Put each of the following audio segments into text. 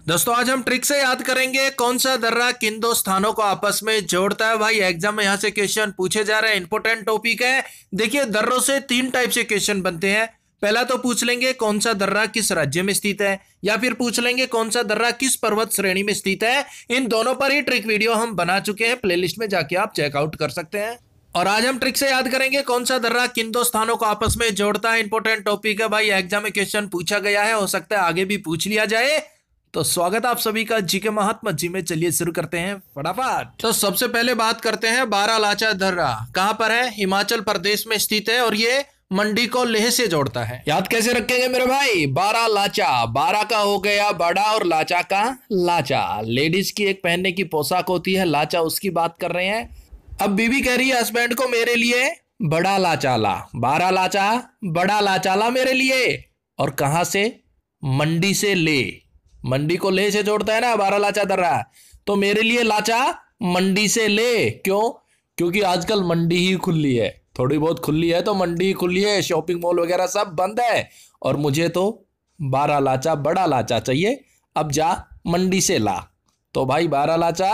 दोस्तों आज हम ट्रिक से याद करेंगे कौन सा दर्रा किन दो स्थानों को आपस में जोड़ता है। भाई एग्जाम में यहां से क्वेश्चन पूछे जा रहे हैं, इंपॉर्टेंट टॉपिक है। देखिए दर्रों से तीन टाइप से क्वेश्चन बनते हैं। पहला तो पूछ लेंगे कौन सा दर्रा किस राज्य में स्थित है, या फिर पूछ लेंगे कौन सा दर्रा किस पर्वत श्रेणी में स्थित है। इन दोनों पर ही ट्रिक वीडियो हम बना चुके हैं, प्लेलिस्ट में जाके आप चेकआउट कर सकते हैं। और आज हम ट्रिक से याद करेंगे कौन सा दर्रा किन दो स्थानों को आपस में जोड़ता है। इंपॉर्टेंट टॉपिक है भाई, एग्जाम में क्वेश्चन पूछा गया है, हो सकता है आगे भी पूछ लिया जाए। तो स्वागत आप सभी का जीके महात्मा जी में। चलिए शुरू करते हैं फटाफट। तो सबसे पहले बात करते हैं बारालाचा दर्रा कहां पर है। हिमाचल प्रदेश में स्थित है और ये मंडी को लेह से जोड़ता है। याद कैसे रखेंगे मेरे भाई, बारालाचा, बारा का हो गया बड़ा और लाचा का लाचा। लेडीज की एक पहनने की पोशाक होती है लाचा, उसकी बात कर रहे हैं। अब बीवी कह रही है हस्बैंड को मेरे लिए बड़ा लाचा ला, बारा लाचा बड़ा लाचा ला मेरे लिए। और कहां से, मंडी से ले, मंडी को ले से जोड़ता है ना बारा लाचा दर्रा, तो मेरे लिए लाचा मंडी से ले। क्यों? क्योंकि आजकल मंडी ही खुली है, थोड़ी बहुत खुली है तो मंडी ही खुली है, शॉपिंग मॉल वगैरह सब बंद है। और मुझे तो बारा लाचा बड़ा लाचा चाहिए, अब जा मंडी से ला। तो भाई बारा लाचा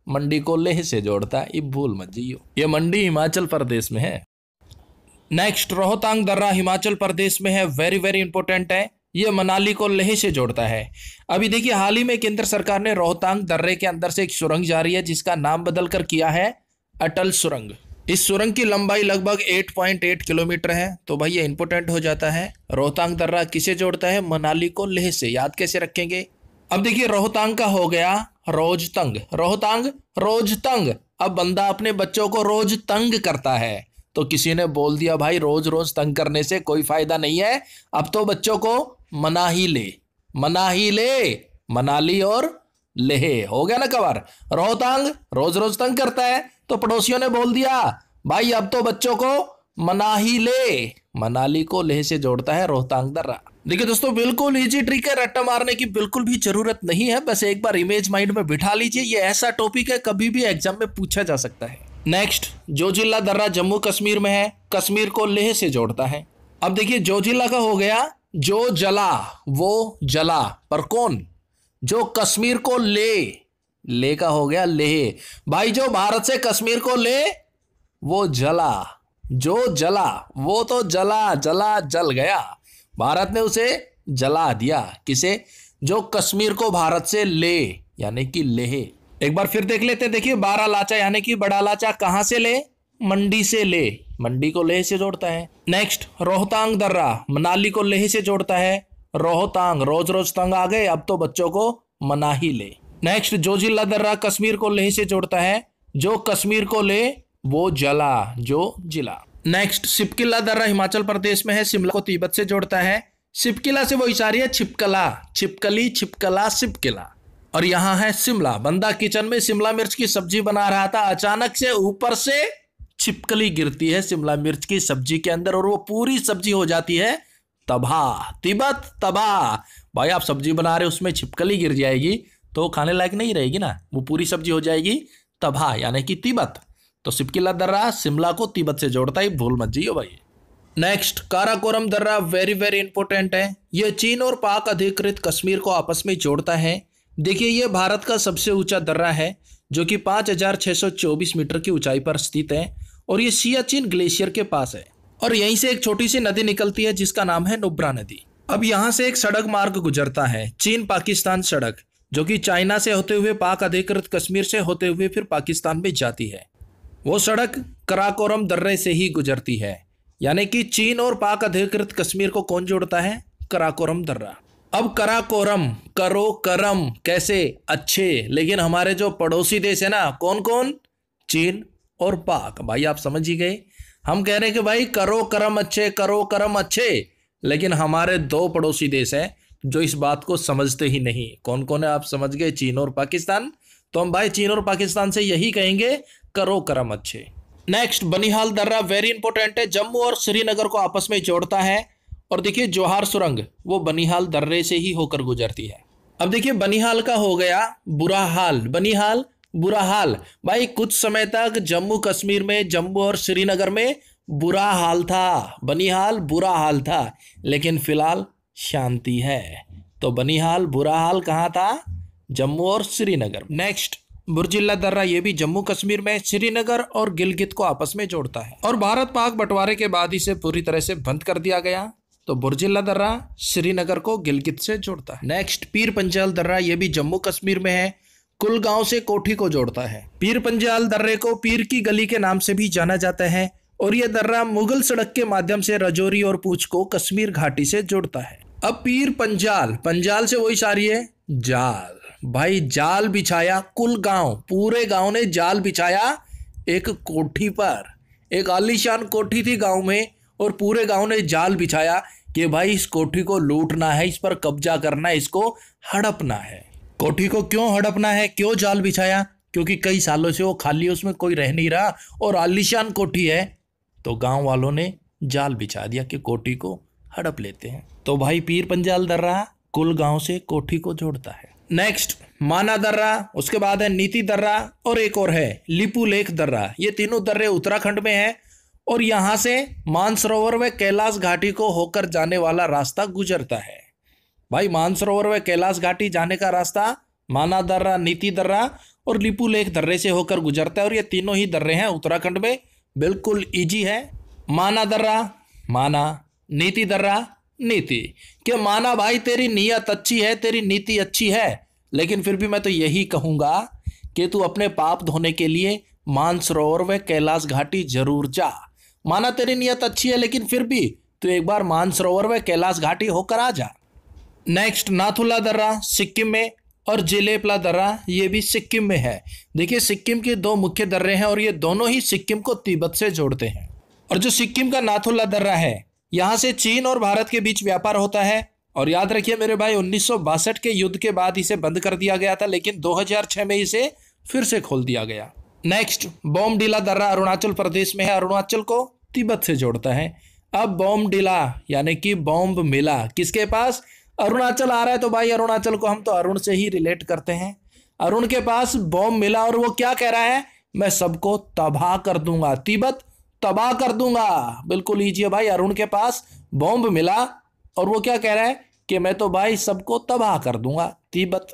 मंडी को लेह से जोड़ता है, ये भूल मत जाइयो। ये मंडी हिमाचल प्रदेश में है। नेक्स्ट रोहतांग दर्रा हिमाचल प्रदेश में है, वेरी वेरी इंपॉर्टेंट है। ये मनाली को लेह से जोड़ता है। अभी देखिए हाल ही में केंद्र सरकार ने रोहतांग दर्रे के अंदर से एक सुरंग जारी है जिसका नाम बदलकर किया है अटल सुरंग। इस सुरंग की लंबाई लगभग 8.8 किलोमीटर है। तो भाई ये इंपॉर्टेंट हो जाता है। रोहतांग दर्रा किसे जोड़ता है, मनाली को लेह से। याद कैसे रखेंगे। अब देखिए रोहतांग का हो गया रोजतंग, रोहतांग रोजतंग। अब बंदा अपने बच्चों को रोज तंग करता है, तो किसी ने बोल दिया भाई रोज रोज तंग करने से कोई फायदा नहीं है, अब तो बच्चों को मना ही ले, मना ही ले। मनाली और लेह हो गया ना कवर। रोहतांग रोज रोज तंग करता है, तो पड़ोसियों ने बोल दिया भाई अब तो बच्चों को मना ही ले। मनाली को लेह से जोड़ता है रोहतांग दर्रा। देखिए दोस्तों बिल्कुल इजी ट्रिक है, रट्टा मारने की बिल्कुल भी जरूरत नहीं है, बस एक बार इमेज माइंड में बिठा लीजिए। ये ऐसा टॉपिक है कभी भी एग्जाम में पूछा जा सकता है। नेक्स्ट जोजिला दर्रा जम्मू कश्मीर में है, कश्मीर को लेह से जोड़ता है। अब देखिए जोजिला का हो गया जो जला वो जला, पर कौन, जो कश्मीर को ले का हो गया लेह। भाई जो भारत से कश्मीर को ले वो जला, जो जला वो तो जला जला जल गया, भारत ने उसे जला दिया। किसे, जो कश्मीर को भारत से ले यानी कि लेह। एक बार फिर देख लेते हैं। देखिए बारा लाचा यानी कि बड़ा लाचा कहां से ले, मंडी से ले, मंडी को लेह से जोड़ता है। नेक्स्ट रोहतांग दर्रा मनाली को लेह से जोड़ता है। रोहतांग रोज रोज तंग आ गए, अब तो बच्चों को मना ही ले। नेक्स्ट जोजिला दर्रा कश्मीर को लेह से जोड़ता है, जो कश्मीर को ले वो जला, जो जिला। नेक्स्ट सिपकिला दर्रा हिमाचल प्रदेश में है, शिमला को तिब्बत से जोड़ता है। सिपकिला से वो इशारी है छिपकला, छिपकली छिपकला सिपकिला। और यहां है शिमला, बंदा किचन में शिमला मिर्च की सब्जी बना रहा था, अचानक से ऊपर से छिपकली गिरती है शिमला मिर्च की सब्जी के अंदर और वो पूरी सब्जी हो जाती है तबाह। तिब्बत तबाह। भाई आप सब्जी बना रहे हो उसमें छिपकली गिर जाएगी तो खाने लायक नहीं रहेगी ना, वो पूरी सब्जी हो जाएगी तबाह यानी कि तिब्बत। तो सिपकिला दर्रा शिमला को तिब्बत से जोड़ता है, भूल मत जाइए भाई। नेक्स्ट काराकोरम दर्रा वेरी वेरी इंपॉर्टेंट है। यह चीन और पाक अधिकृत कश्मीर को आपस में जोड़ता है। देखिए ये भारत का सबसे ऊंचा दर्रा है जो कि 5624 मीटर की ऊंचाई पर स्थित है और ये सियाचिन ग्लेशियर के पास है। और यहीं से एक छोटी सी नदी निकलती है जिसका नाम है नुब्रा नदी। अब यहाँ से एक सड़क मार्ग गुजरता है, चीन पाकिस्तान सड़क, जो कि चाइना से होते हुए पाक अधिकृत कश्मीर से होते हुए फिर पाकिस्तान में जाती है। वो सड़क कराकोरम दर्रे से ही गुजरती है, यानी कि चीन और पाक अधिकृत कश्मीर को कौन जोड़ता है, कराकोरम दर्रा। अब कराकोरम, करो करम कैसे, अच्छे, लेकिन हमारे जो पड़ोसी देश है ना, कौन कौन, चीन और पाक। भाई आप समझ ही गए, हम कह रहे हैं कि भाई करो करम अच्छे, करो करम अच्छे, लेकिन हमारे दो पड़ोसी देश हैं जो इस बात को समझते ही नहीं। कौन कौन है आप समझ गए, चीन और पाकिस्तान। तो हम भाई चीन और पाकिस्तान से यही कहेंगे करो करम अच्छे। नेक्स्ट बनिहाल दर्रा वेरी इंपॉर्टेंट है, जम्मू और श्रीनगर को आपस में जोड़ता है। और देखिए जोहार सुरंग वो बनिहाल दर्रे से ही होकर गुजरती है। अब देखिए बनिहाल का हो गया बुरा हाल, बनिहाल बुरा हाल। भाई कुछ समय तक जम्मू कश्मीर में, जम्मू और श्रीनगर में बुरा हाल था, बनिहाल बुरा हाल था, लेकिन फिलहाल शांति है। तो बनिहाल बुरा हाल कहाँ था, जम्मू और श्रीनगर। नेक्स्ट, बुर्जिल्ला दर्रा, ये भी जम्मू कश्मीर में श्रीनगर और गिलगित को आपस में जोड़ता है और भारत पाक बंटवारे के बाद इसे पूरी तरह से बंद कर दिया गया। तो बुर्जिल्ला दर्रा श्रीनगर को गिलगित से जोड़ता है। नेक्स्ट, पीर पंजाल दर्रा, ये भी जम्मू कश्मीर में है, कुलगांव से कोठी को जोड़ता है। पीर पंजाल दर्रे को पीर की गली के नाम से भी जाना जाता है और यह दर्रा मुगल सड़क के माध्यम से रजौरी और पूंछ को कश्मीर घाटी से जोड़ता है। अब पीर पंजाल, पंजाल से वही सारी है जाल, भाई जाल बिछाया कुलगांव, पूरे गांव ने जाल बिछाया एक कोठी पर। एक आलीशान कोठी थी गांव में और पूरे गांव ने जाल बिछाया कि भाई इस कोठी को लूटना है, इस पर कब्जा करना है, इसको हड़पना है। कोठी को क्यों हड़पना है, क्यों जाल बिछाया? क्योंकि कई सालों से वो खाली, उसमें कोई रह नहीं रहा और आलीशान कोठी है, तो गांव वालों ने जाल बिछा दिया कि कोठी को हड़प लेते हैं। तो भाई पीर पंजाल दर्रा कुलगांव से कोठी को जोड़ता है। नेक्स्ट, माना दर्रा, उसके बाद है नीति दर्रा और एक और है लिपू लेख दर्रा। ये तीनों दर्रे उत्तराखंड में है और यहां से मानसरोवर व कैलाश घाटी को होकर जाने वाला रास्ता गुजरता है। भाई मानसरोवर व कैलाश घाटी जाने का रास्ता माना दर्रा, नीति दर्रा और लिपू लेख दर्रे से होकर गुजरता है और ये तीनों ही दर्रे हैं उत्तराखंड में, बिल्कुल इजी है। माना दर्रा माना, नीति दर्रा नीति। कि माना भाई तेरी नीयत अच्छी है, तेरी नीति अच्छी है, लेकिन फिर भी मैं तो यही कहूंगा कि तू अपने पाप धोने के लिए मानसरोवर व कैलाश घाटी जरूर जा। माना तेरी नीयत अच्छी है, लेकिन फिर भी तू एक बार मानसरोवर व कैलाश घाटी होकर आ जा। नेक्स्ट, नाथुला दर्रा सिक्किम में और जेलेपला दर्रा, ये भी सिक्किम में है। देखिए सिक्किम के दो मुख्य दर्रे हैं और ये दोनों ही सिक्किम को तिब्बत से जोड़ते हैं। और जो सिक्किम का नाथुला दर्रा है, यहाँ से चीन और भारत के बीच व्यापार होता है और याद रखिए मेरे भाई 1962 के युद्ध के बाद इसे बंद कर दिया गया था, लेकिन 2006 में इसे फिर से खोल दिया गया। नेक्स्ट, बोमडिला दर्रा अरुणाचल प्रदेश में है, अरुणाचल को तिब्बत से जोड़ता है। अब बोमडिला यानी कि बॉम्ब मिला किसके पास? अरुणाचल आ रहा है तो भाई अरुणाचल को हम तो अरुण से ही रिलेट करते हैं। अरुण के पास बॉम्ब मिला और वो क्या कह रहा है? मैं सबको तबाह कर दूंगा, तिब्बत तबाह कर दूंगा। बिल्कुल इजी है भाई, अरुण के पास बॉम्ब मिला और वो क्या कह रहा है कि मैं तो भाई सबको तबाह कर दूंगा, तिब्बत।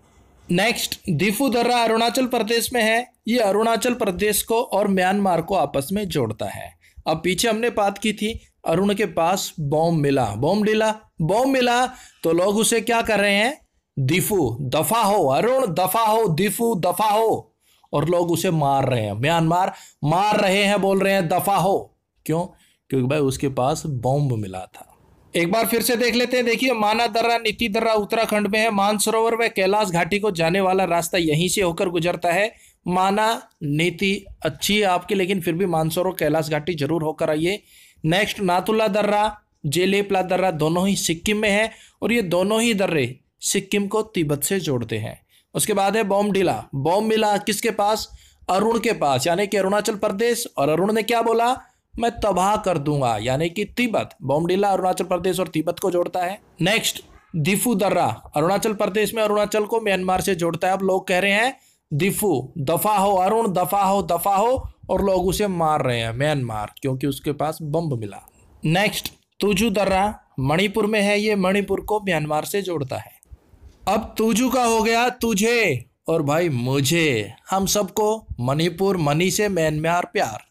नेक्स्ट, दिफू दर्रा अरुणाचल प्रदेश में है। ये अरुणाचल प्रदेश को और म्यांमार को आपस में जोड़ता है। अब पीछे हमने बात की थी अरुण के पास बॉम्ब मिला, बॉम्ब मिला तो लोग उसे क्या कर रहे हैं? दिफू, दफा हो अरुण, दफा हो, दिफू दफा हो, और लोग उसे मार रहे हैं, म्यांमार मार रहे हैं, बोल रहे हैं दफा हो। क्यों? क्योंकि भाई उसके पास बॉम्ब मिला था। एक बार फिर से देख लेते हैं। देखिए माना दर्रा, नीति दर्रा उत्तराखंड में है, मानसरोवर व कैलाश घाटी को जाने वाला रास्ता यहीं से होकर गुजरता है। माना नीति अच्छी है आपकी, लेकिन फिर भी मानसरोवर कैलाश घाटी जरूर होकर आइए। नेक्स्ट, नाथुला दर्रा, जेलेपला दर्रा दोनों ही सिक्किम में है और ये दोनों ही दर्रे सिक्किम को तिब्बत से जोड़ते हैं। उसके बाद है बोमडिला, बॉम्ब मिला किसके पास? अरुण के पास, यानी कि अरुणाचल प्रदेश, और अरुण ने क्या बोला? मैं तबाह कर दूंगा, यानी कि तिब्बत। बोमडिला अरुणाचल प्रदेश और तिब्बत को जोड़ता है। नेक्स्ट, दिफू दर्रा अरुणाचल प्रदेश में अरुणाचल को म्यांमार से जोड़ता है। अब लोग कह रहे हैं दिफू दफा हो अरुण, दफा हो दफा हो, और लोग उसे मार रहे हैं म्यांमार, क्योंकि उसके पास बम मिला। नेक्स्ट, तुजू दर्रा मणिपुर में है, ये मणिपुर को म्यांमार से जोड़ता है। अब तुजू का हो गया तुझे और भाई मुझे, हम सबको मणिपुर, मनी से म्यांमार प्यार।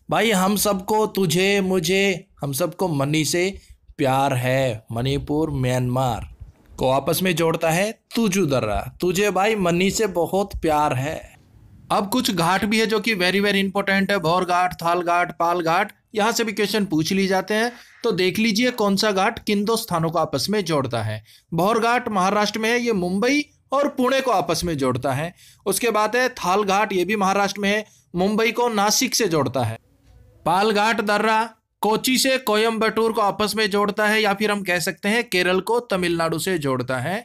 भाई हम सबको तुझे मुझे, हम सबको मनी से प्यार है। मणिपुर म्यांमार को आपस में जोड़ता है तुजू दर्रा। तुझे भाई मनी से बहुत प्यार है। अब कुछ घाट भी है जो कि वेरी वेरी इंपॉर्टेंट है। भौर घाट, थाल घाट, पाल घाट, यहाँ से भी क्वेश्चन पूछ ली जाते हैं। तो देख लीजिए कौन सा घाट किन दो स्थानों को आपस में जोड़ता है। भौर घाट महाराष्ट्र में है, ये मुंबई और पुणे को आपस में जोड़ता है। उसके बाद है थाल घाट, ये भी महाराष्ट्र में है, मुंबई को नासिक से जोड़ता है। पाल घाट दर्रा कोची से कोयम्बटूर को आपस में जोड़ता है, या फिर हम कह सकते हैं केरल को तमिलनाडु से जोड़ता है।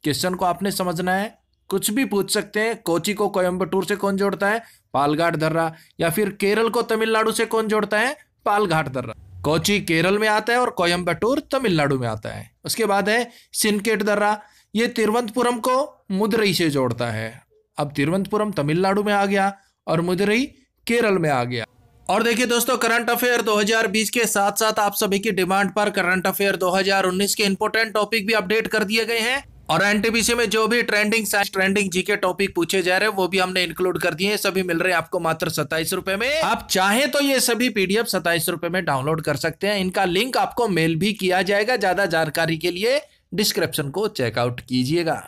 क्वेश्चन को आपने समझना है, कुछ भी पूछ सकते हैं। कोची को कोयम्बटूर से कौन जोड़ता है? पालघाट दर्रा। या फिर केरल को तमिलनाडु से कौन जोड़ता है? पालघाट दर्रा। कोची केरल में आता है और कोयम्बटूर तमिलनाडु में आता है। उसके बाद है सिनकेट दर्रा, ये तिरुवनंतपुरम को मदुरई से जोड़ता है। अब तिरुवनंतपुरम तमिलनाडु में आ गया और मदुरई केरल में आ गया। और देखिए दोस्तों, करंट अफेयर 2020 के साथ साथ आप सभी की डिमांड पर करंट अफेयर 2019 के इंपॉर्टेंट टॉपिक भी अपडेट कर दिए गए हैं। और एनटीपीसी में जो भी trending science, trending GK topic पूछे जा रहे हैं वो भी हमने इंक्लूड कर दिए हैं। सभी मिल रहे हैं आपको मात्र 27 रुपए में। आप चाहें तो ये सभी पीडीएफ 27 रुपए में डाउनलोड कर सकते हैं। इनका लिंक आपको मेल भी किया जाएगा। ज्यादा जानकारी के लिए डिस्क्रिप्शन को चेकआउट कीजिएगा।